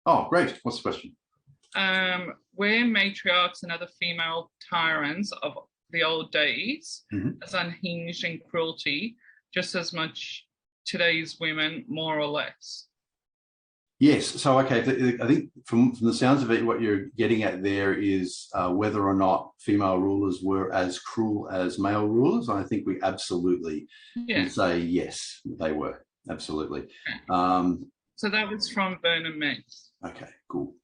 Oh, great. What's the question? Were matriarchs and other female tyrants of the old days as unhinged in cruelty, just as much today's women, more or less? Yes. So, okay, I think from the sounds of it, what you're getting at there is whether or not female rulers were as cruel as male rulers. I think we absolutely can say yes, they were. Absolutely. Okay. So that was from Vernon Meeks. Okay, cool.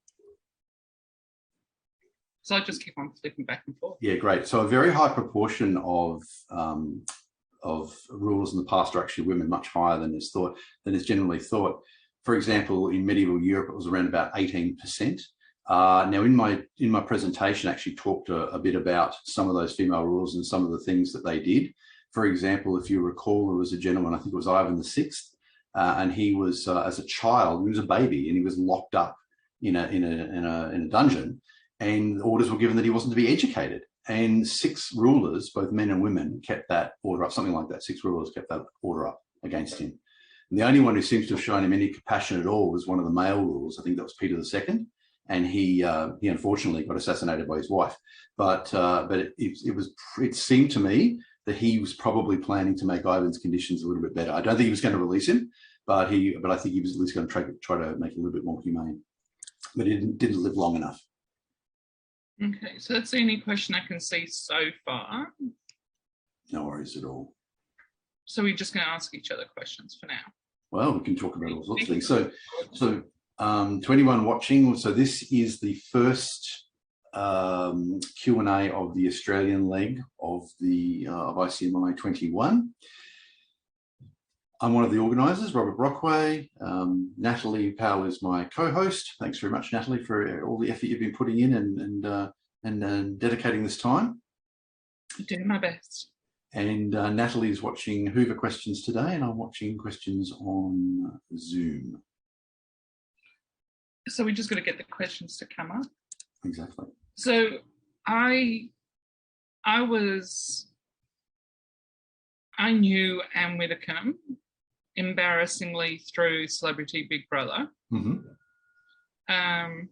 So I just keep on flipping back and forth. Yeah, great. So a very high proportion of rulers in the past are actually women, much higher than is generally thought. For example, in medieval Europe, it was around about 18%. Now, in my presentation, I actually talked a bit about some of those female rulers and some of the things that they did. For example, if you recall, there was a gentleman, I think it was Ivan VI, and he was, as a child, he was a baby, and he was locked up in a dungeon, and orders were given that he wasn't to be educated. And 6 rulers, both men and women, kept that order up, something like that. 6 rulers kept that order up against him. And the only one who seems to have shown him any compassion at all was one of the male rulers. I think that was Peter II, and he unfortunately got assassinated by his wife. But it seemed to me that he was probably planning to make Ivan's conditions a little bit better. I don't think he was going to release him, but I think he was at least going to try to make it a little bit more humane. But he didn't live long enough. Okay, so that's the only question I can see so far. No worries at all. So we're just going to ask each other questions for now. Well, we can talk about all sorts of things. So to anyone watching, so this is the first Q&A of the Australian leg of ICMI 21. I'm one of the organisers, Robert Brockway. Natalie Powell is my co-host. Thanks very much, Natalie, for all the effort you've been putting in and dedicating this time. I'm doing my best. And Natalie is watching Hoover questions today, and I'm watching questions on Zoom. So we're just going to get the questions to come up. Exactly. So I knew Anne Widdecombe embarrassingly through Celebrity Big Brother. And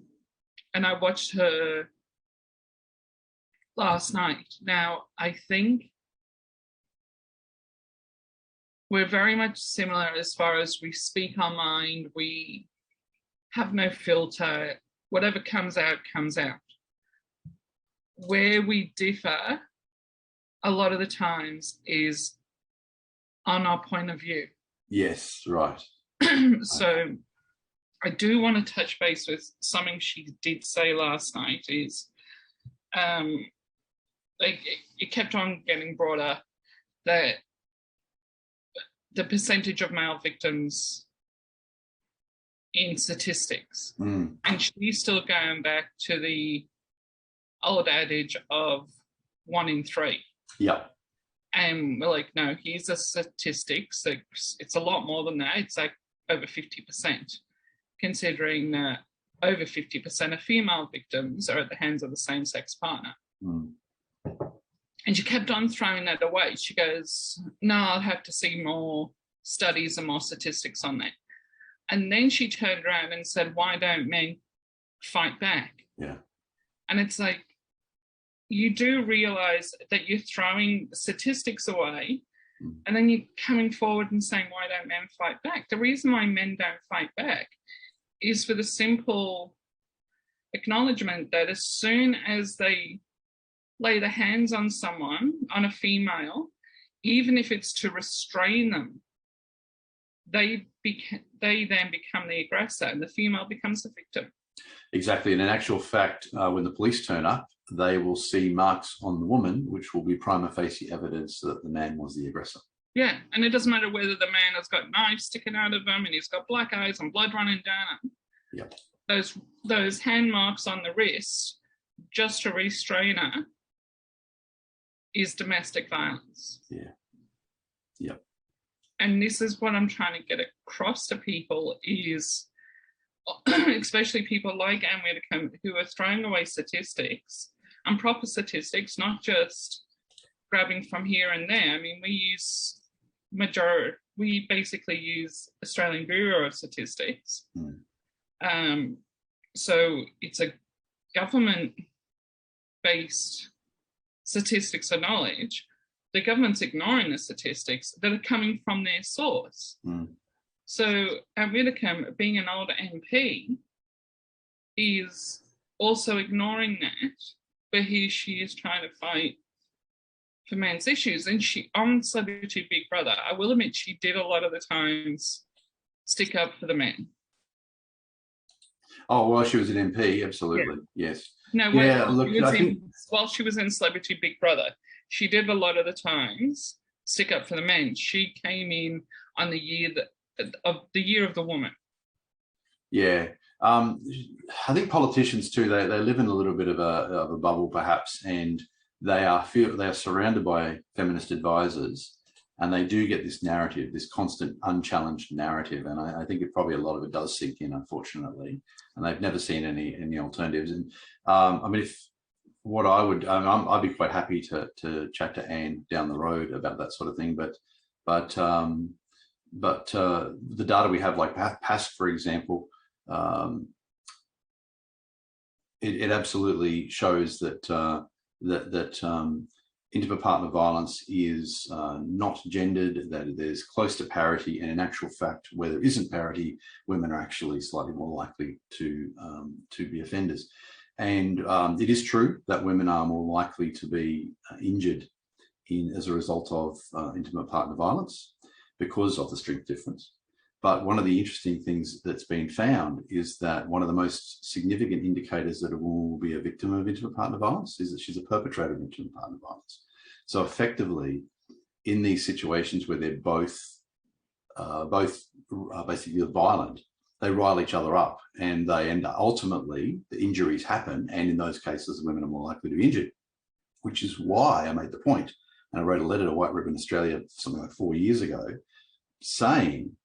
I watched her last night. Now, I think we're very much similar as far as we speak our mind, we have no filter, whatever comes out, comes out. Where we differ a lot of the times is on our point of view. Yes, right. So I do want to touch base with something she did say last night is it kept on getting brought up that the percentage of male victims in statistics. And she's still going back to the old adage of 1 in 3. Yep. And we're like, no, here's the statistics. It's a lot more than that. It's like over 50%, considering that over 50% of female victims are at the hands of the same-sex partner. And she kept on throwing that away. She goes, no, I'll have to see more studies and more statistics on that. And then she turned around and said, why don't men fight back? Yeah. And it's like, you do realize that you're throwing statistics away and then you're coming forward and saying, why don't men fight back? The reason why men don't fight back is for the simple acknowledgement that as soon as they lay their hands on someone, on a female, even if it's to restrain them, they then become the aggressor and the female becomes the victim. Exactly. And in actual fact, when the police turn up, they will see marks on the woman, which will be prima facie evidence that the man was the aggressor. Yeah, and it doesn't matter whether the man has got knives sticking out of him and he's got black eyes and blood running down him. Yep. Those hand marks on the wrist, just to restrain her, is domestic violence. Yeah. Yep. And this is what I'm trying to get across to people is, especially people like Anne Widdecombe, who are throwing away statistics and proper statistics, not just grabbing from here and there. I mean, we basically use Australian Bureau of Statistics. So it's a government-based statistics of knowledge. The government's ignoring the statistics that are coming from their source. So Widdecombe, being an older MP, is also ignoring that, but she is trying to fight for men's issues. And she, on Celebrity Big Brother, I will admit she did a lot of the times stick up for the men. Oh, while she was an MP, absolutely, yes. No, while she was in Celebrity Big Brother, she did a lot of the times stick up for the men. She came in on the year of the woman. Yeah, I think politicians too. They live in a little bit of a bubble, perhaps, and they are surrounded by feminist advisors, and they do get this narrative, this constant unchallenged narrative. And I think probably a lot of it does sink in, unfortunately, and they've never seen any alternatives. And I mean, I'd be quite happy to chat to Anne down the road about that sort of thing. But the data we have, like PASC, for example, it absolutely shows that intimate partner violence is not gendered, that there's close to parity, and in actual fact, where there isn't parity, women are actually slightly more likely to be offenders. And it is true that women are more likely to be injured as a result of intimate partner violence because of the strength difference. But one of the interesting things that's been found is that one of the most significant indicators that a woman will be a victim of intimate partner violence is that she's a perpetrator of intimate partner violence. So effectively, in these situations where they're both basically violent, they rile each other up, and ultimately the injuries happen. And in those cases, the women are more likely to be injured, which is why I made the point, and I wrote a letter to White Ribbon Australia something like 4 years ago, saying,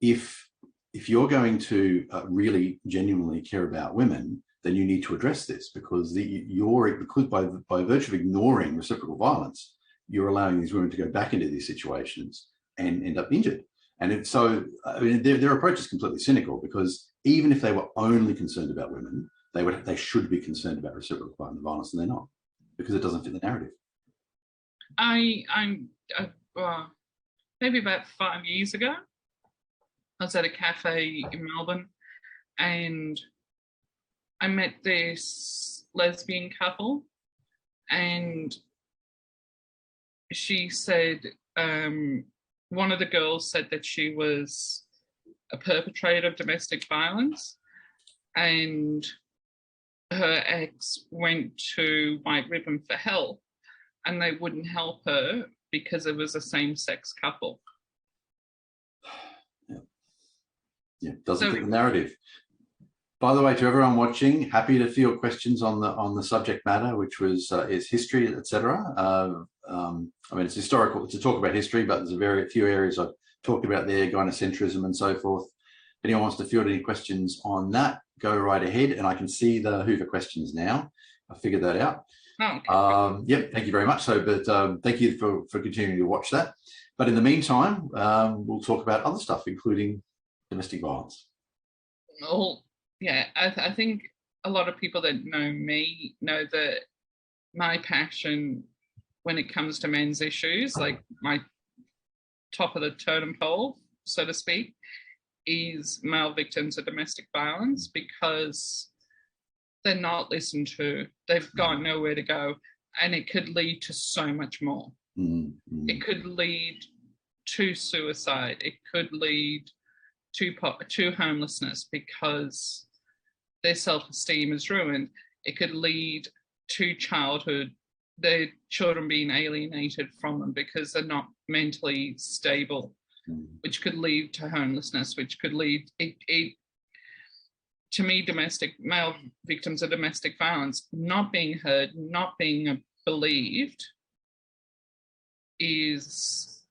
if you're going to really genuinely care about women, then you need to address this, because by virtue of ignoring reciprocal violence, you're allowing these women to go back into these situations and end up injured. And so I mean, their approach is completely cynical, because even if they were only concerned about women, they should be concerned about reciprocal partner violence, and they're not, because it doesn't fit the narrative. Maybe about 5 years ago, I was at a cafe in Melbourne, and I met this lesbian couple, and she said, one of the girls said that she was a perpetrator of domestic violence, and her ex went to White Ribbon for help, and they wouldn't help her because it was a same-sex couple. Yeah, doesn't fit the narrative. By the way, to everyone watching, happy to field questions on the subject matter, which was is history, etc. I mean, it's historical to talk about history, but there's a very few areas I've talked about there, gynocentrism and so forth. If anyone wants to field any questions on that, go right ahead. And I can see the Hoover questions now. I figured that out. Oh, okay. Yep, thank you very much. But thank you for continuing to watch that. But in the meantime, we'll talk about other stuff, including domestic violence. Well, yeah, I think a lot of people that know me know that my passion when it comes to men's issues, like my top of the totem pole, so to speak, is male victims of domestic violence, because they're not listened to. They've got nowhere to go, and it could lead to so much more. Mm-hmm. It could lead to suicide. It could lead to homelessness because their self-esteem is ruined. It could lead to their children being alienated from them because they're not mentally stable, which could lead to homelessness, which could lead to me, male victims of domestic violence not being heard, not being believed is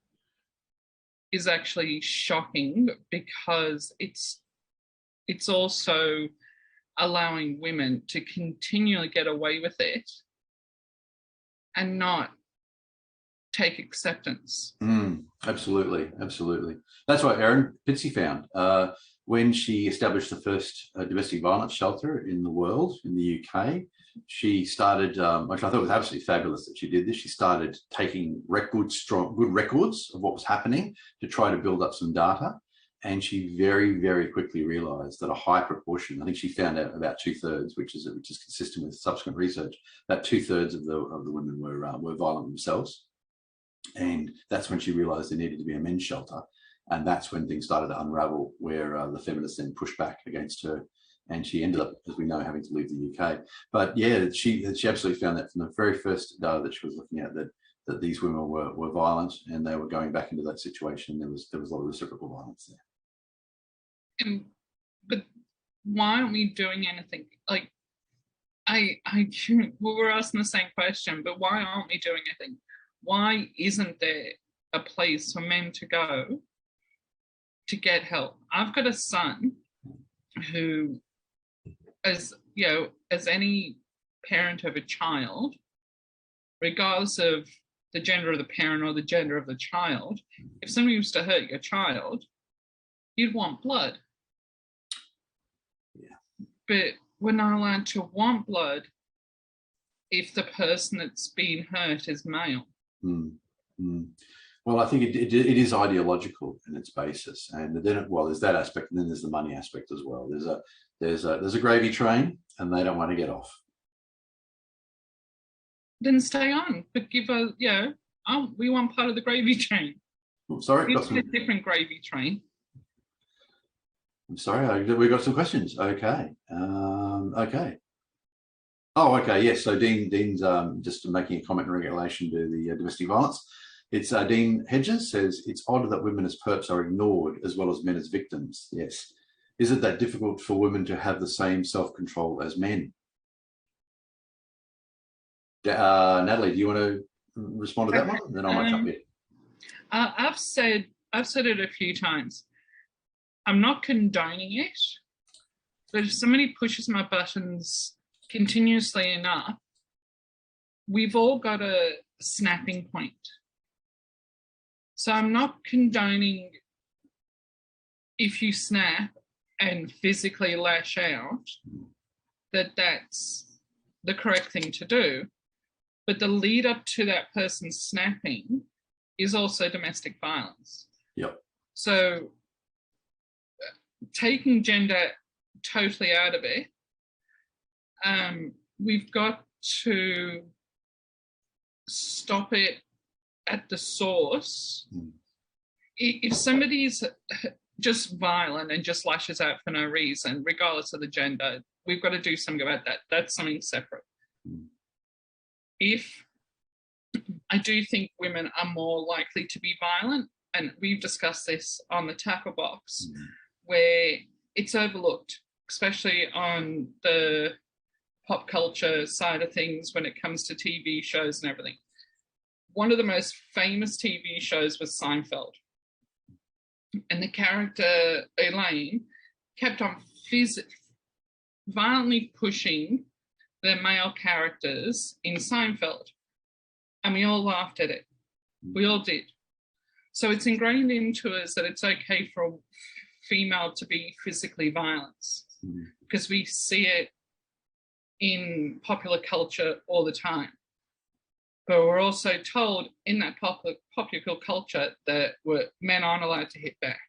actually shocking, because it's also allowing women to continually get away with it and not take acceptance. Absolutely. That's what Erin Pitsey found. when she established the first domestic violence shelter in the world, in the UK, she started, which I thought was absolutely fabulous that she did this. She started taking good records of what was happening to try to build up some data. And she very, very quickly realised that a high proportion, I think she found out about 2/3, which is consistent with subsequent research, that 2/3 of the women were violent themselves. And that's when she realised there needed to be a men's shelter. And that's when things started to unravel, where the feminists then pushed back against her. And she ended up, as we know, having to leave the UK. But yeah, she absolutely found that from the very first data that she was looking at, that these women were violent and they were going back into that situation. There was a lot of reciprocal violence there. But why aren't we doing anything? Like, we were asking the same question, but why aren't we doing anything? Why isn't there a place for men to go to get help? I've got a son who, as any parent of a child, regardless of the gender of the parent or the gender of the child, if somebody was to hurt your child, you'd want blood. Yeah. But we're not allowed to want blood if the person that's being hurt is male. Well, I think it is ideological in its basis, and then there's that aspect, and then there's the money aspect as well. There's a gravy train, and they don't want to get off. Then stay on, but give a we want part of the gravy train. Oh, sorry, it's a different gravy train. I'm sorry, we got some questions. Okay, okay. Oh, okay, yes. So Dean's just making a comment in relation to the domestic violence. It's Dean Hedges says, it's odd that women as perps are ignored as well as men as victims. Yes. Is it that difficult for women to have the same self-control as men? Natalie, do you want to respond to that one? Then I might jump in. I've said it a few times. I'm not condoning it, but if somebody pushes my buttons continuously enough, we've all got a snapping point. So I'm not condoning if you snap and physically lash out, that's the correct thing to do. But the lead up to that person snapping is also domestic violence. Yep. So taking gender totally out of it, we've got to stop it at the source. If somebody's just violent and just lashes out for no reason, regardless of the gender, we've got to do something about that. That's something separate. If I do think women are more likely to be violent, and we've discussed this on the Tapper box, where it's overlooked, especially on the pop culture side of things when it comes to TV shows and everything. One of the most famous TV shows was Seinfeld. And the character Elaine kept on violently pushing the male characters in Seinfeld. And we all laughed at it. We all did. So it's ingrained into us that it's okay for a female to be physically violent, because we see it in popular culture all the time. But we're also told in that popular culture that men aren't allowed to hit back.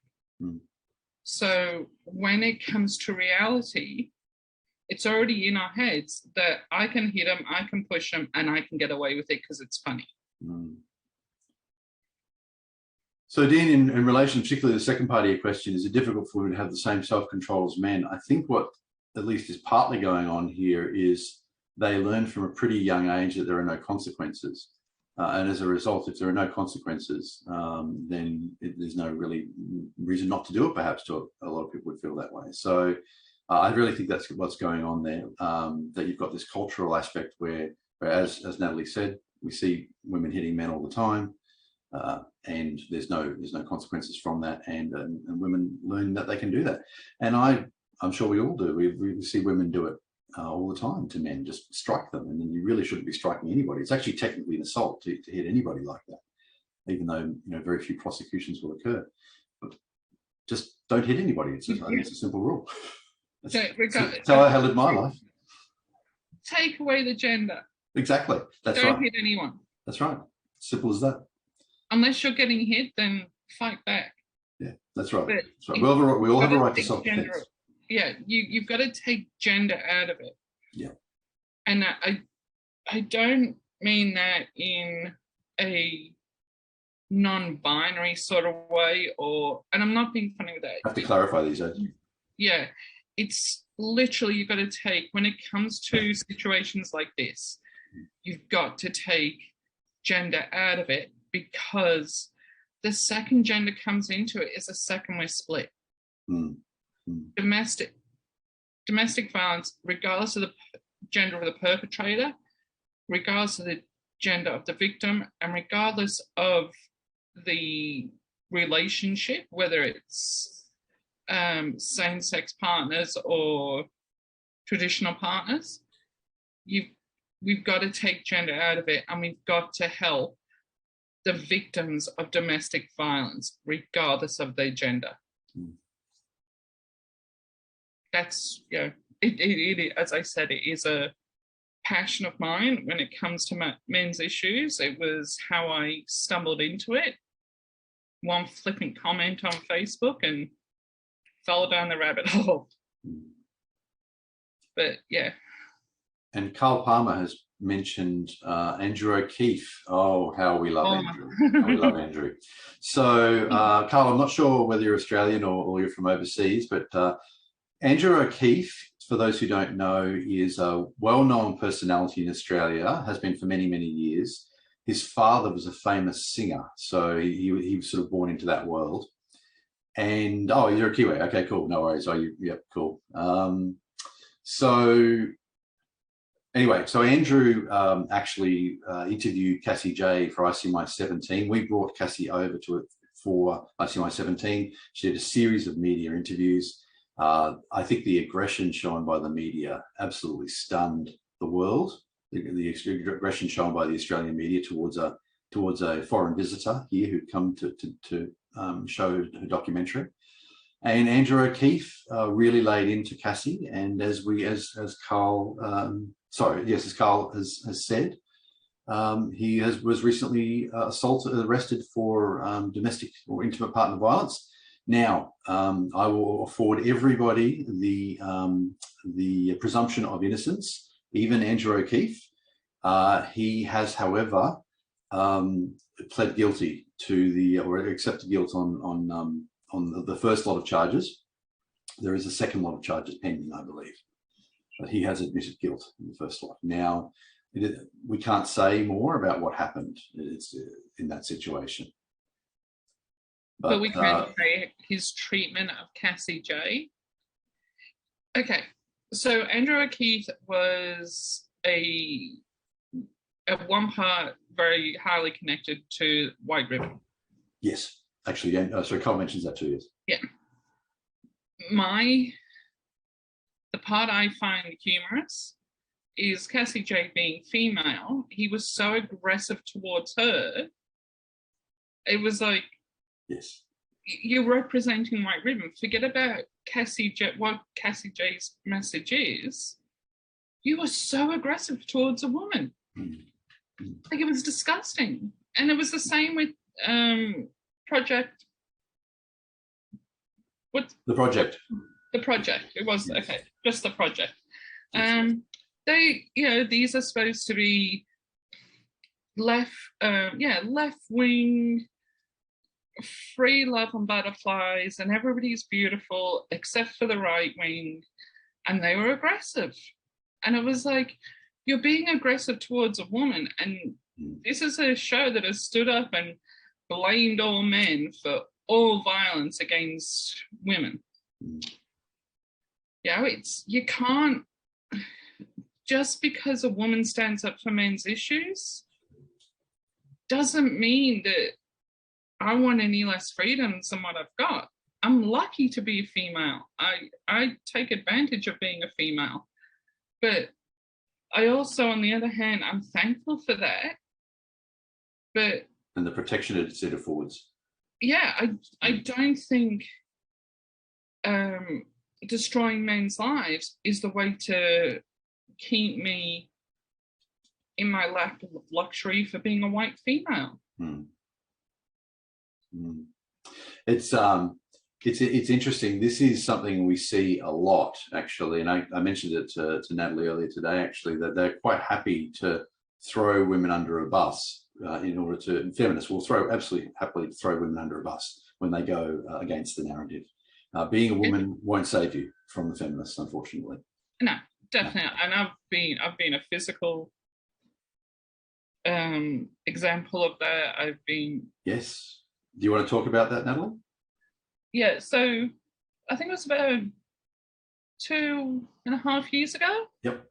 So when it comes to reality, it's already in our heads that I can hit them, I can push them, and I can get away with it because it's funny. So Dean, in relation particularly to the second part of your question, is it difficult for women to have the same self-control as men? I think what at least is partly going on here is they learn from a pretty young age that there are no consequences. And as a result, if there are no consequences, then there's no really reason not to do it, perhaps. To a lot of people would feel that way. So I really think that's what's going on there, that you've got this cultural aspect where as Natalie said, we see women hitting men all the time, and there's no consequences from that, and women learn that they can do that. And I'm sure we all do. We see women do it all the time to men, just strike them, and then you really shouldn't be striking anybody. It's actually technically an assault to hit anybody like that, even though very few prosecutions will occur. But just don't hit anybody. I think it's a simple rule. So That's how I live my life. Take away the gender. Exactly. That's right. Don't hit anyone. That's right. Simple as that. Unless you're getting hit, then fight back. Yeah, that's right. That's right. We all have a right to self-defense. Yeah, you've got to take gender out of it. Yeah. And I don't mean that in a non-binary sort of way, and I'm not being funny with that. I have to clarify these days. Yeah, it's literally, you've got to take, when it comes to situations like this, you've got to take gender out of it, because the second gender comes into it is a second we're split. Domestic violence, regardless of the gender of the perpetrator, regardless of the gender of the victim, and regardless of the relationship, whether it's same-sex partners or traditional partners, we've got to take gender out of it, and we've got to help the victims of domestic violence, regardless of their gender. That's, it, as I said, it is a passion of mine when it comes to men's issues. It was how I stumbled into it. One flippant comment on Facebook and fell down the rabbit hole. But yeah. And Carl Palmer has mentioned Andrew O'Keefe. Oh, how we love Andrew. How we love Andrew. So, Carl, I'm not sure whether you're Australian or you're from overseas, but Andrew O'Keefe, for those who don't know, is a well-known personality in Australia, has been for many, many years. His father was a famous singer, so he was sort of born into that world. And, oh, you're a Kiwi. Okay, cool. No worries. Oh, yep, cool. So anyway, so Andrew actually interviewed Cassie J for ICMI 17. We brought Cassie over to it for ICMI 17. She did a series of media interviews. I think the aggression shown by the media absolutely stunned the world. The aggression shown by the Australian media towards a foreign visitor here who'd come to show her documentary. And Andrew O'Keefe really laid into Cassie, and as Carl has said, he was recently arrested for domestic or intimate partner violence. Now, I will afford everybody the presumption of innocence, even Andrew O'Keefe. He has, however, pled guilty to or accepted guilt on the first lot of charges. There is a second lot of charges pending, I believe, but he has admitted guilt in the first lot. Now, we can't say more about what happened in that situation. But we can say his treatment of Cassie J. Okay, so Andrew O'Keefe was at one part very highly connected to White Ribbon. Yes, actually, yeah. So Carl mentions that too. Yes. Yeah. The part I find humorous is Cassie J being female. He was so aggressive towards her. It was like, yes, you're representing White Ribbon. Forget about Cassie J. What Cassie J's message is. You were so aggressive towards a woman. Like, it was disgusting. And it was the same with Project. What? The Project. The Project. It was, yes. Okay, just the Project. These are supposed to be left-wing, free love and butterflies, and everybody's beautiful except for the right wing, and they were aggressive. And it was like, you're being aggressive towards a woman, and this is a show that has stood up and blamed all men for all violence against women. You can't, just because a woman stands up for men's issues doesn't mean that I want any less freedoms than what I've got. I'm lucky to be a female. I take advantage of being a female. But I also, on the other hand, I'm thankful for that. And the protection it affords. Yeah, I don't think destroying men's lives is the way to keep me in my lap of luxury for being a white female. It's interesting. This is something we see a lot, actually, and I mentioned it to Natalie earlier today, actually, that they're quite happy to throw women under a bus in order to. Feminists will absolutely happily throw women under a bus when they go against the narrative. Being a woman won't save you from the feminists, unfortunately. No, definitely, no. And I've been a physical example of that. I've been. Yes. Do you want to talk about that, Natalie? Yeah, so I think it was about 2.5 years ago. Yep.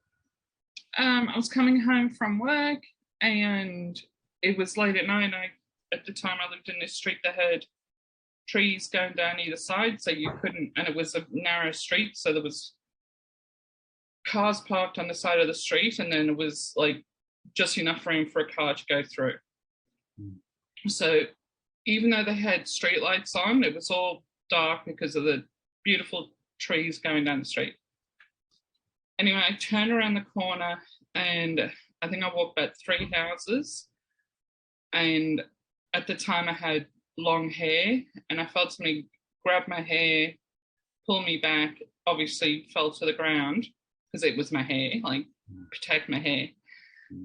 I was coming home from work and it was late at night. At the time I lived in this street that had trees going down either side, so you couldn't, and it was a narrow street, so there was cars parked on the side of the street, and then it was like just enough room for a car to go through. So even though they had street lights on, it was all dark because of the beautiful trees going down the street. Anyway, I turned around the corner and I think I walked about 3 houses, and at the time I had long hair, and I felt somebody grab my hair, pull me back, obviously fell to the ground because it was my hair, like protect my hair.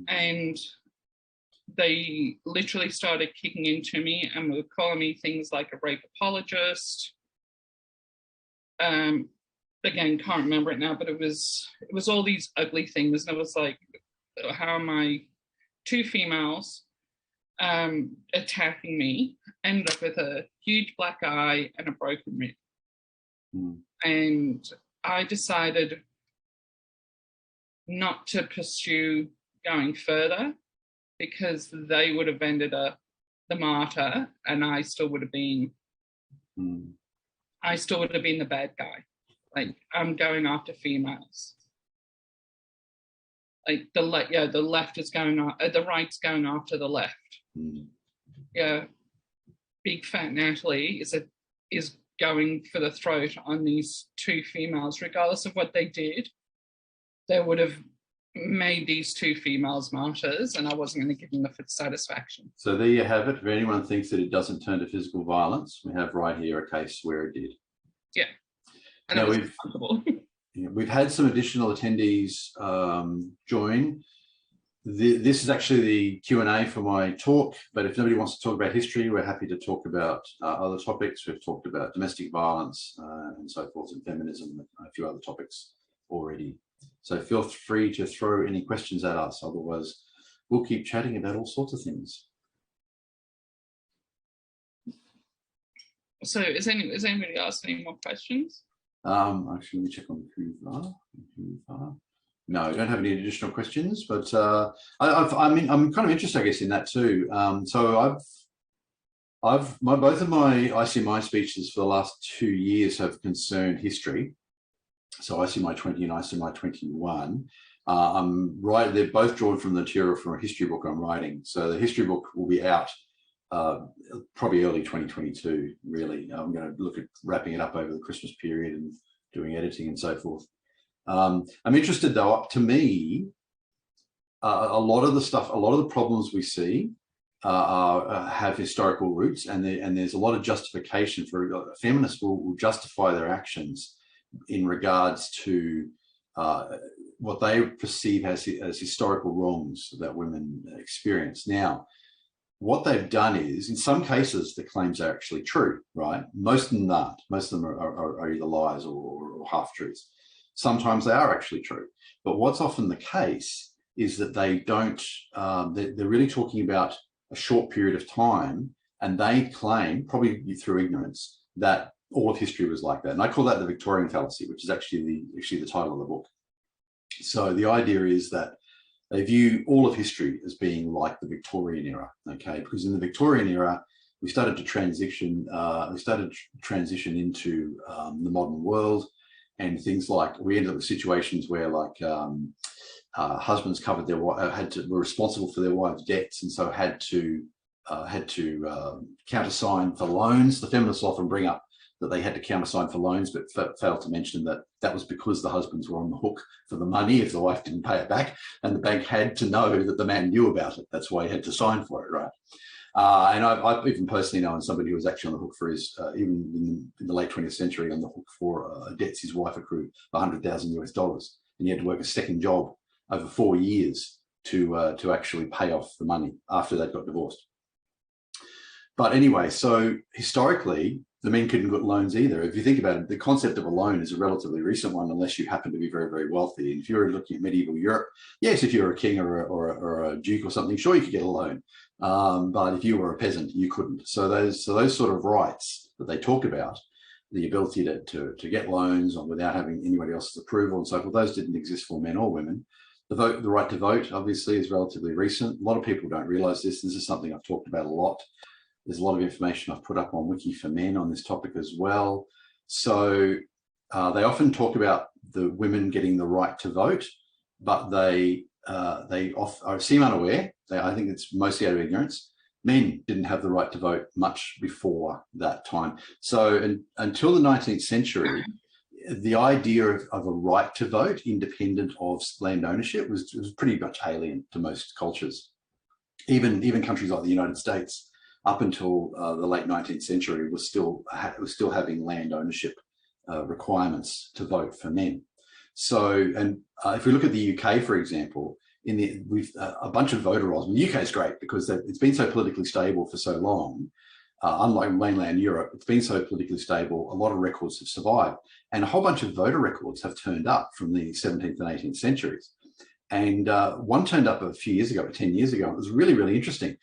And they literally started kicking into me and were calling me things like a rape apologist. Again, can't remember it now, but it was all these ugly things. And it was like, how am I, 2 females attacking me, ended up with a huge black eye and a broken rib. And I decided not to pursue going further because they would have ended up the martyr and I still would have been the bad guy. Like, I'm going after females. Like the left is going on, the right's going after the left. Yeah, big fat Natalie is going for the throat on these 2 females, regardless of what they did. They would have made these 2 females martyrs, and I wasn't going to give them the satisfaction. So there you have it. If anyone thinks that it doesn't turn to physical violence, we have right here a case where it did. Yeah, and now we've had some additional attendees join. This is actually the Q&A for my talk, but if nobody wants to talk about history, we're happy to talk about other topics. We've talked about domestic violence and so forth, and feminism, and a few other topics already. So feel free to throw any questions at us. Otherwise, we'll keep chatting about all sorts of things. So is anybody asking any more questions? Actually, let me check on Hoover. No, I don't have any additional questions, but I'm kind of interested, I guess, in that too. So both of my ICMI speeches for the last 2 years have concerned history. So ICMI 20 and ICMI 21. They're both drawn from the material from a history book I'm writing. So the history book will be out probably early 2022, really. I'm going to look at wrapping it up over the Christmas period and doing editing and so forth. I'm interested, though, to me, a lot of the problems we see have historical roots, and there's a lot of justification for feminists will justify their actions in regards to what they perceive as historical wrongs that women experience. Now, what they've done is, in some cases, the claims are actually true, right? Most of them aren't. Most of them are either lies or half-truths. Sometimes they are actually true. But what's often the case is that they don't, they're really talking about a short period of time, and they claim, probably through ignorance, that all of history was like that. And I call that the Victorian fallacy, which is actually the title of the book. So the idea is that they view all of history as being like the Victorian era, okay? Because in the Victorian era, we started to transition into the modern world, and things like, we ended up with situations where, like, husbands covered were responsible for their wives' debts, and so had to countersign for loans. The feminists often bring up that they had to countersign for loans, but failed to mention that that was because the husbands were on the hook for the money if the wife didn't pay it back, and the bank had to know that the man knew about it. That's why he had to sign for it, right? And I've even personally known somebody who was actually on the hook for his, even in the late 20th century, on the hook for debts his wife accrued, $100,000, and he had to work a second job over 4 years to actually pay off the money after they got divorced. But anyway, so historically, the men couldn't get loans either. If you think about it, the concept of a loan is a relatively recent one, unless you happen to be very, very wealthy. And if you're looking at medieval Europe, yes, if you're a king or a duke or something, sure, you could get a loan. But if you were a peasant, you couldn't. So those sort of rights that they talk about, the ability to get loans without having anybody else's approval and so forth, those didn't exist for men or women. The right to vote, obviously, is relatively recent. A lot of people don't realise this. This is something I've talked about a lot. There's a lot of information I've put up on Wiki for Men on this topic as well. So they often talk about the women getting the right to vote, but they seem unaware. I think it's mostly out of ignorance. Men didn't have the right to vote much before that time. So until the 19th century, the idea of a right to vote independent of land ownership was pretty much alien to most cultures. Even countries like the United States, up until the late 19th century, was still having land ownership requirements to vote for men. So, and if we look at the UK, for example, we've a bunch of voter rolls. The UK is great because it's been so politically stable for so long. Unlike mainland Europe, it's been so politically stable, a lot of records have survived. And a whole bunch of voter records have turned up from the 17th and 18th centuries. And one turned up a few years ago, 10 years ago. It was really, really interesting.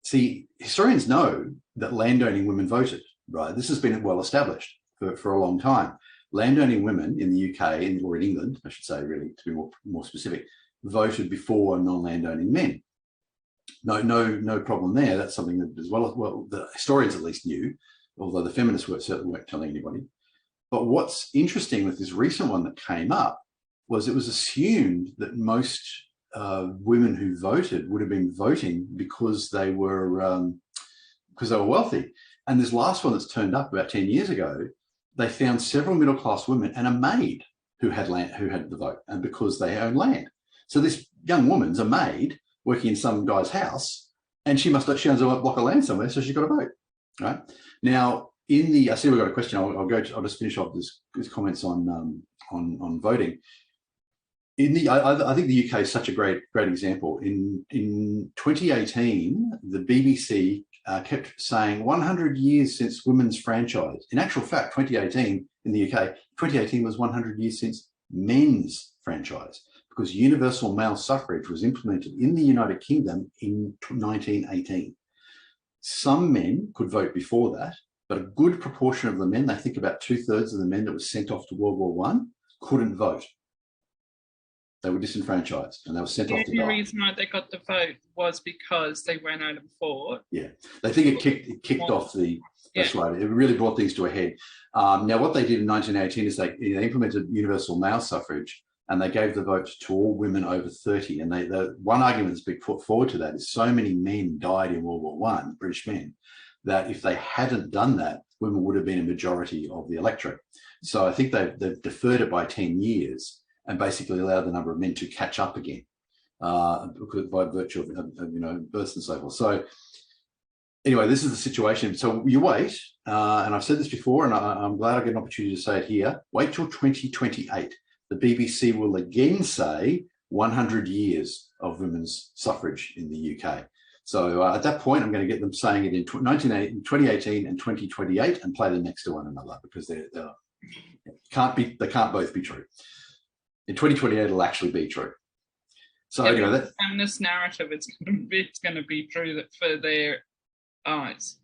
See, historians know that landowning women voted, right? This has been well established for a long time. Landowning women in the UK, or in England, I should say, really, to be more specific, voted before non-landowning men. No problem there. That's something that, as well, the historians at least knew, although the feminists certainly weren't telling anybody. But what's interesting with this recent one that came up was it was assumed that most women who voted would have been voting because they were wealthy. And this last one that's turned up about 10 years ago, they found several middle-class women and a maid who had the vote, and because they own land. So this young woman's a maid working in some guy's house, and she owns a block of land somewhere, so she's got a vote, right? Now, I see we've got a question. I'll just finish off this comments on voting. I think the UK is such a great example. In 2018, the BBC kept saying 100 years since women's franchise. In actual fact, 2018 in the UK, 2018 was 100 years since men's franchise, because universal male suffrage was implemented in the United Kingdom in 1918. Some men could vote before that, but a good proportion of the men, I think about 2/3 of the men that were sent off to World War I, couldn't vote. They were disenfranchised and they were sent off to die. The only reason why they got the vote was because they ran out of fought. Yeah, they think it kicked off the. That's right. It really brought things to a head. Now, what they did in 1918 is they implemented universal male suffrage, and they gave the vote to all women over 30. And the one argument that's been put forward to that is so many men died in World War I, British men, that if they hadn't done that, women would have been a majority of the electorate. So I think they've deferred it by 10 years and basically allowed the number of men to catch up again by virtue of births and so forth. So anyway, this is the situation. So you wait, and I've said this before, and I'm glad I get an opportunity to say it here. Wait till 2028. The BBC will again say 100 years of women's suffrage in the UK. So at that point, I'm going to get them saying it in 2018 and 2028 and play them next to one another, because they can't both be true. In 2028, it'll actually be true. So that feminist narrative, it's going to be true that for their eyes.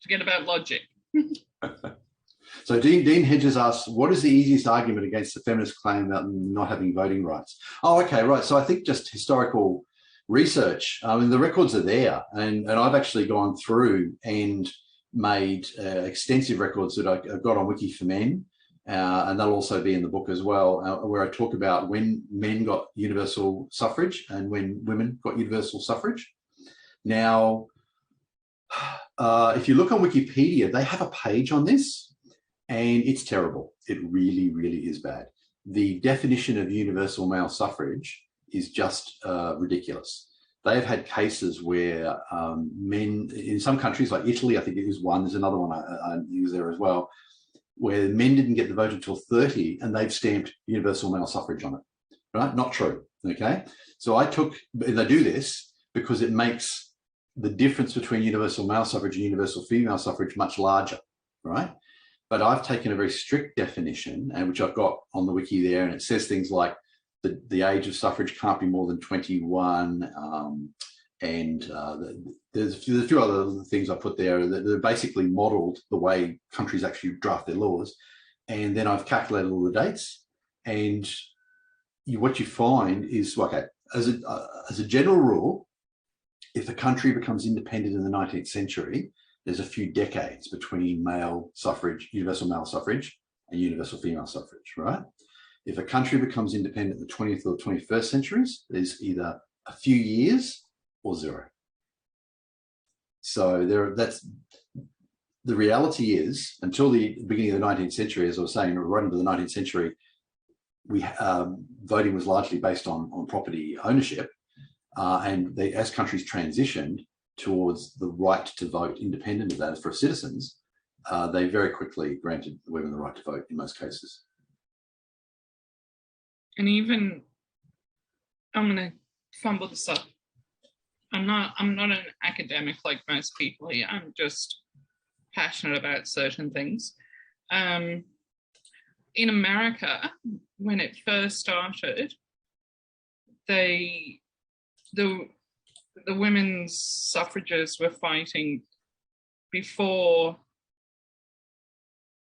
Forget about logic. So Dean Hedges asks, what is the easiest argument against the feminist claim about not having voting rights? Oh, okay, right. So I think just historical research. I mean, the records are there, and I've actually gone through and made extensive records that I got on Wiki for Men, and that'll also be in the book as well, where I talk about when men got universal suffrage and when women got universal suffrage. Now, if you look on Wikipedia, they have a page on this, And it's terrible. It really, really is bad. The definition of universal male suffrage is just ridiculous. They've had cases where men, in some countries like Italy, I think it is one, there's another one I use there as well, where men didn't get the vote until 30 and they've stamped universal male suffrage on it, right? Not true, okay? So they do this because it makes the difference between universal male suffrage and universal female suffrage much larger, right? But I've taken a very strict definition, and which I've got on the wiki there, and it says things like the age of suffrage can't be more than 21, and there's a few other things I put there that are basically modelled the way countries actually draft their laws. And then I've calculated all the dates, and what you find is, okay, as a general rule, if a country becomes independent in the 19th century, there's a few decades between male suffrage, universal male suffrage, and universal female suffrage, right? If a country becomes independent in the 20th or 21st centuries, there's either a few years or zero. So that's the reality is, until the beginning of the 19th century, as I was saying, right into the 19th century, voting was largely based on property ownership, and as countries transitioned towards the right to vote independent of that for citizens, they very quickly granted women the right to vote in most cases. And even, I'm going to fumble this up. I'm not an academic like most people here. I'm just passionate about certain things. In America, when it first started, the women's suffragists were fighting before,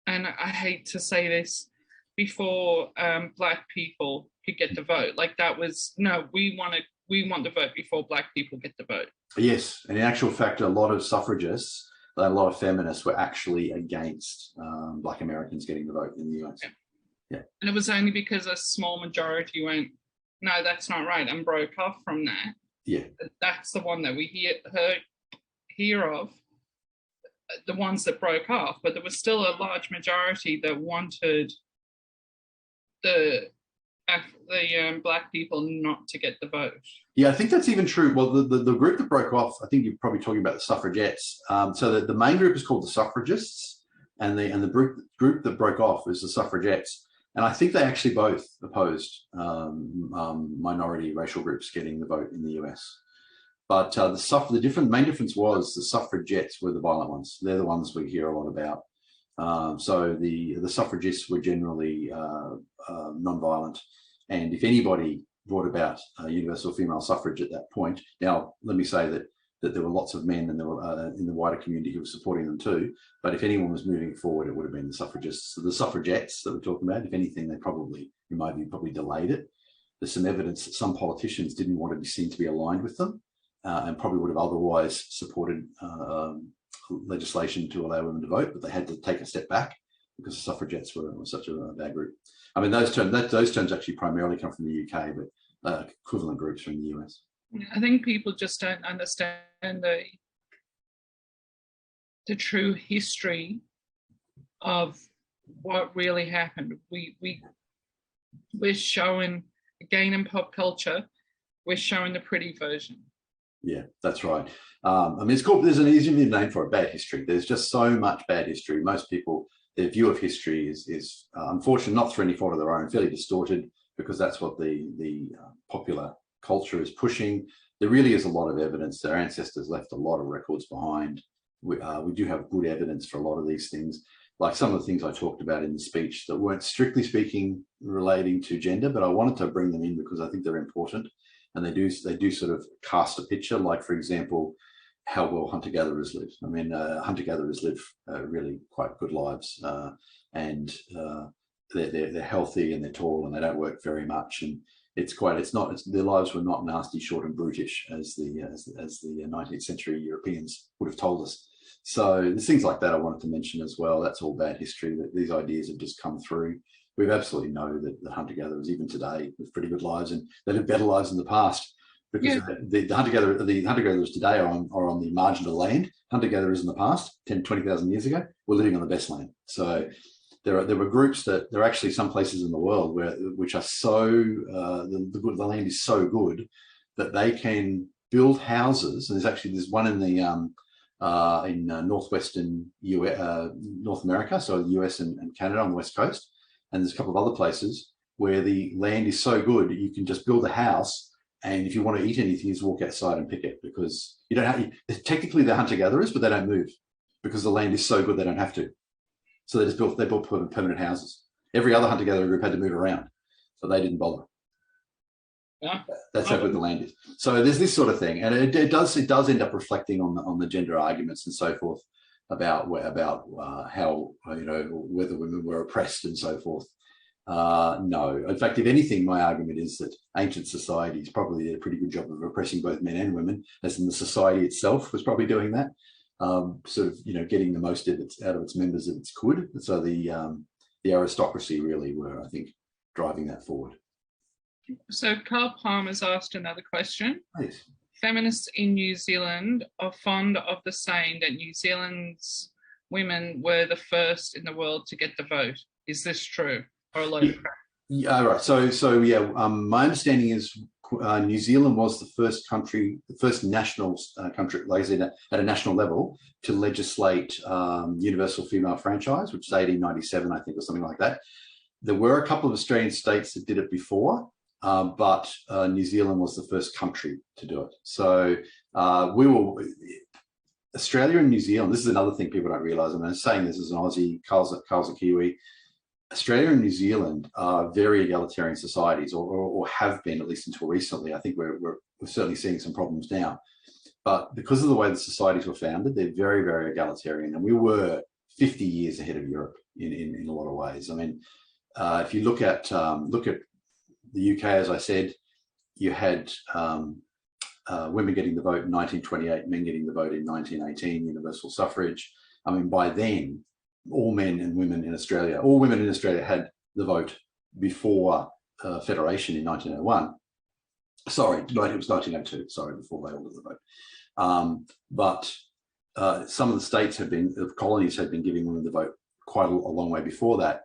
and I hate to say this, before Black people could get the vote. Like that was, no, we want the vote before Black people get the vote. Yes, and in actual fact, a lot of suffragists, a lot of feminists were actually against Black Americans getting the vote in the US. Yeah. And it was only because a small majority went, no, that's not right, and broke off from that. Yeah. That's the one that we hear of, the ones that broke off, but there was still a large majority that wanted the Black people not to get the vote. Yeah, I think that's even true. Well, the group that broke off, I think you're probably talking about the suffragettes. So the main group is called the suffragists, and the group that broke off is the suffragettes. And I think they actually both opposed minority racial groups getting the vote in the US. But the main difference was the suffragettes were the violent ones. They're the ones we hear a lot about. So the suffragists were generally non-violent, and if anybody brought about universal female suffrage at that point, now let me say that there were lots of men and there were in the wider community who were supporting them too. But if anyone was moving forward, it would have been the suffragists. So the suffragettes that we're talking about, if anything, they probably, in my view, probably delayed it. There's some evidence that some politicians didn't want to be seen to be aligned with them, and probably would have otherwise supported legislation to allow women to vote, but they had to take a step back because the suffragettes were such a bad group. I mean, those terms actually primarily come from the UK, but equivalent groups are in the US. I think people just don't understand the true history of what really happened. We're showing, again, in pop culture, we're showing the pretty version. Yeah, that's right. I mean, it's called, there's an easy name for it, bad history. There's just so much bad history. Most people, their view of history is unfortunately, not through any fault of their own, fairly distorted, because that's what the popular culture is pushing. There really is a lot of evidence. Their ancestors left a lot of records behind. We do have good evidence for a lot of these things, like some of the things I talked about in the speech that weren't strictly speaking relating to gender, but I wanted to bring them in because I think they're important. And they do sort of cast a picture, like, for example, how well hunter-gatherers live. I mean, hunter-gatherers live really quite good lives, and they're healthy and they're tall and they don't work very much. And their lives were not nasty, short and brutish as the 19th century Europeans would have told us. So there's things like that I wanted to mention as well. That's all bad history. That these ideas have just come through. We absolutely know that hunter-gatherers, even today, live pretty good lives, and they live better lives in the past, because the hunter-gatherers today are on the margin of land. Hunter-gatherers in the past, 10, 20,000 years ago, were living on the best land. So there were groups that there are actually some places in the world which are so the land is so good that they can build houses. And there's one in the northwestern North America, so the US and Canada on the west coast, and there's a couple of other places where the land is so good you can just build a house, and if you want to eat anything, you just walk outside and pick it, because you don't have, technically they're hunter-gatherers, but they don't move because the land is so good they don't have to. So they built permanent houses. Every other hunter-gatherer group had to move around, so they didn't bother. Yeah. That's how good the land is. So there's this sort of thing, and it does end up reflecting on the gender arguments and so forth about how, you know, whether women were oppressed and so forth. No, in fact, if anything, my argument is that ancient societies probably did a pretty good job of oppressing both men and women, as in the society itself was probably doing that, sort of, you know, getting the most out of its members that it could. So the aristocracy really were, I think, driving that forward. So Carl Palmer's asked another question. Please. Feminists in New Zealand are fond of the saying that New Zealand's women were the first in the world to get the vote. Is this true? Or a load of crap? Yeah, right. So yeah, my understanding is New Zealand was the first country, the first national country, like I said, at a national level, to legislate universal female franchise, which is 1897, I think, or something like that. There were a couple of Australian states that did it before, but New Zealand was the first country to do it. So Australia and New Zealand, this is another thing people don't realise, and I'm saying this as an Aussie, Carl's a Kiwi. Australia and New Zealand are very egalitarian societies, or have been, at least until recently. I think we're certainly seeing some problems now. But because of the way the societies were founded, they're very, very egalitarian. And we were 50 years ahead of Europe in a lot of ways. I mean, if you look at the UK, as I said, you had women getting the vote in 1928, men getting the vote in 1918, universal suffrage. I mean, by then, all women in Australia had the vote before federation in 1901. Sorry, it was 1902. Sorry, before they all got the vote. But some of the colonies had been giving women the vote quite a long way before that.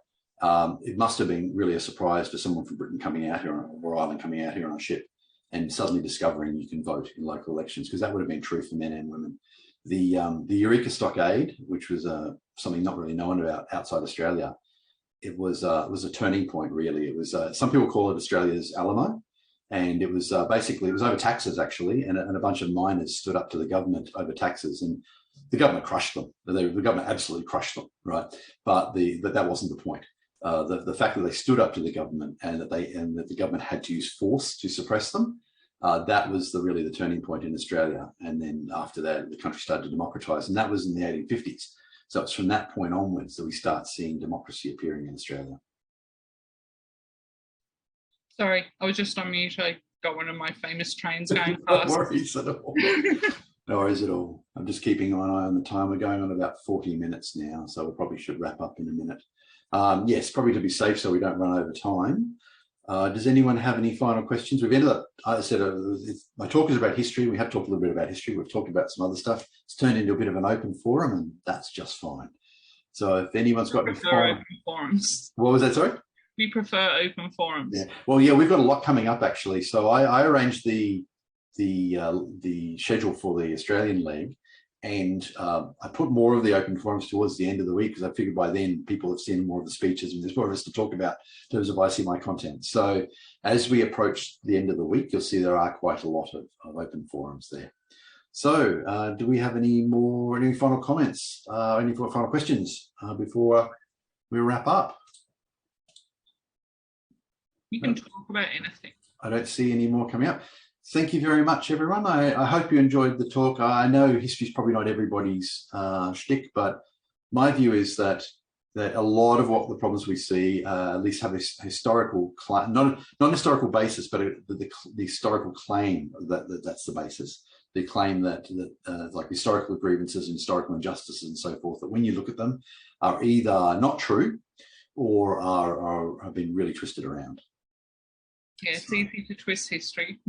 It must have been really a surprise for someone from Britain coming out here, or Ireland coming out here on a ship, and suddenly discovering you can vote in local elections, because that would have been true for men and women. The Eureka Stockade, which was something not really known about outside Australia, it was a turning point, really. It was some people call it Australia's Alamo, and it was basically, it was over taxes, actually, and a bunch of miners stood up to the government over taxes, and the government crushed them. The government absolutely crushed them, right? But that wasn't the point. The fact that they stood up to the government, and that the government had to use force to suppress them, that was really the turning point in Australia. And then after that, the country started to democratise, and that was in the 1850s. So it's from that point onwards that we start seeing democracy appearing in Australia. Sorry, I was just on mute. I got one of my famous trains going past. No worries at all. No worries at all. I'm just keeping an eye on the time. We're going on about 40 minutes now, so we probably should wrap up in a minute. Yes, probably to be safe so we don't run over time. Does anyone have any final questions? We've ended up, I said, my talk is about history. We have talked a little bit about history. We've talked about some other stuff. It's turned into a bit of an open forum, and that's just fine. So if anyone's got any open forums. What was that, sorry? We prefer open forums. Yeah. Well, yeah, we've got a lot coming up, actually. So I arranged the schedule for the Australian League, and I put more of the open forums towards the end of the week, because I figured by then people have seen more of the speeches and there's more of us to talk about in terms of I see my content. So as we approach the end of the week, you'll see there are quite a lot of open forums there. So do we have any final comments, any final questions before we wrap up? You can talk about anything. I don't see any more coming up. Thank you very much, everyone. I hope you enjoyed the talk. I know history is probably not everybody's shtick, but my view is that a lot of what the problems we see at least have a historical, not historical basis, but the historical claim that's the basis. The claim that like historical grievances and historical injustices and so forth, that when you look at them, are either not true or have been really twisted around. Yeah, it's easy to twist history.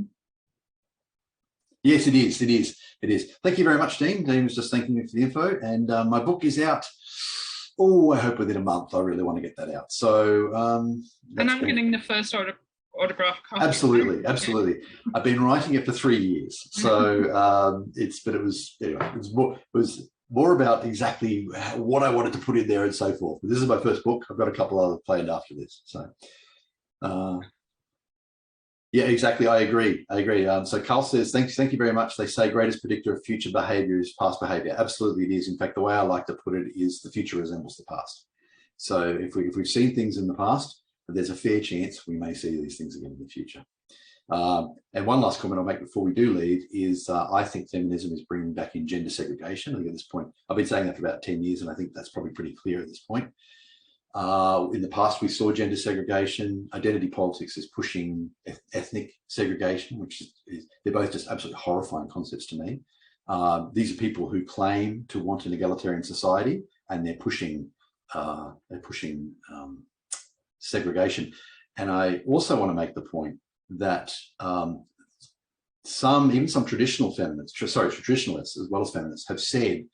Yes, it is. It is. It is. Thank you very much, Dean. Dean was just thanking me for the info. And my book is out oh, I hope within a month. I really want to get that out. So, and I'm getting the first autograph copy. Absolutely, absolutely. I've been writing it for 3 years, so it was more about exactly what I wanted to put in there and so forth. But this is my first book. I've got a couple other planned after this. So, yeah, exactly. I agree. So Carl says, thank you very much. They say greatest predictor of future behaviour is past behaviour. Absolutely, it is. In fact, the way I like to put it is the future resembles the past. So if we've seen things in the past, there's a fair chance we may see these things again in the future. And one last comment I'll make before we do leave is I think feminism is bringing back in gender segregation. I think at this point, I've been saying that for about 10 years, and I think that's probably pretty clear at this point. In the past, we saw gender segregation. Identity politics is pushing ethnic segregation, which is they're both just absolutely horrifying concepts to me. These are people who claim to want an egalitarian society, and they're pushing segregation. And I also want to make the point that even some traditional feminists, traditionalists as well as feminists, have said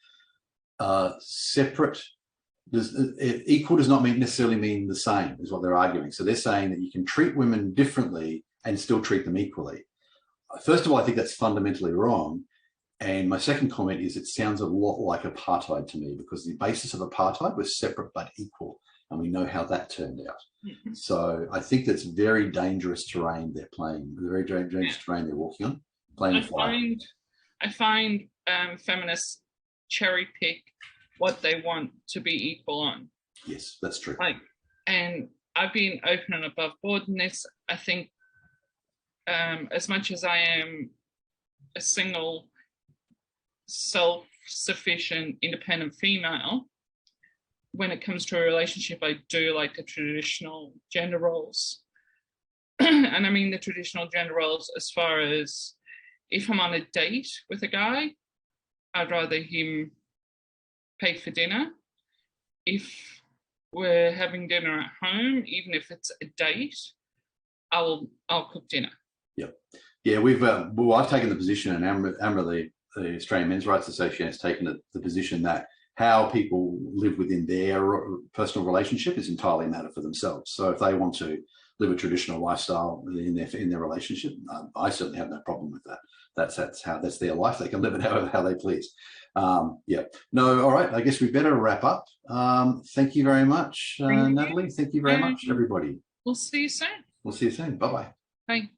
equal does not necessarily mean the same, is what they're arguing. So they're saying that you can treat women differently and still treat them equally. First of all, I think that's fundamentally wrong. And my second comment is it sounds a lot like apartheid to me, because the basis of apartheid was separate but equal. And we know how that turned out. Mm-hmm. So I think that's very dangerous terrain they're playing, very dangerous terrain they're walking on. I find feminists cherry pick what they want to be equal on. Yes, that's true. And I've been open and above board in this. I think as much as I am a single, self-sufficient, independent female, when it comes to a relationship, I do like the traditional gender roles. And I mean the traditional gender roles as far as if I'm on a date with a guy, I'd rather him pay for dinner. If we're having dinner at home, even if it's a date, I'll cook dinner. Yep. Yeah, I've taken the position, and Amber, the Australian Men's Rights Association, has taken the position that how people live within their personal relationship is entirely a matter for themselves. So if they want to live a traditional lifestyle in their relationship, I certainly have no problem with that. That's their life. They can live it how they please. Yeah. No. All right. I guess we better wrap up. Thank you very much, Natalie. Thank you very much, everybody. We'll see you soon. We'll see you soon. Bye-bye. Bye.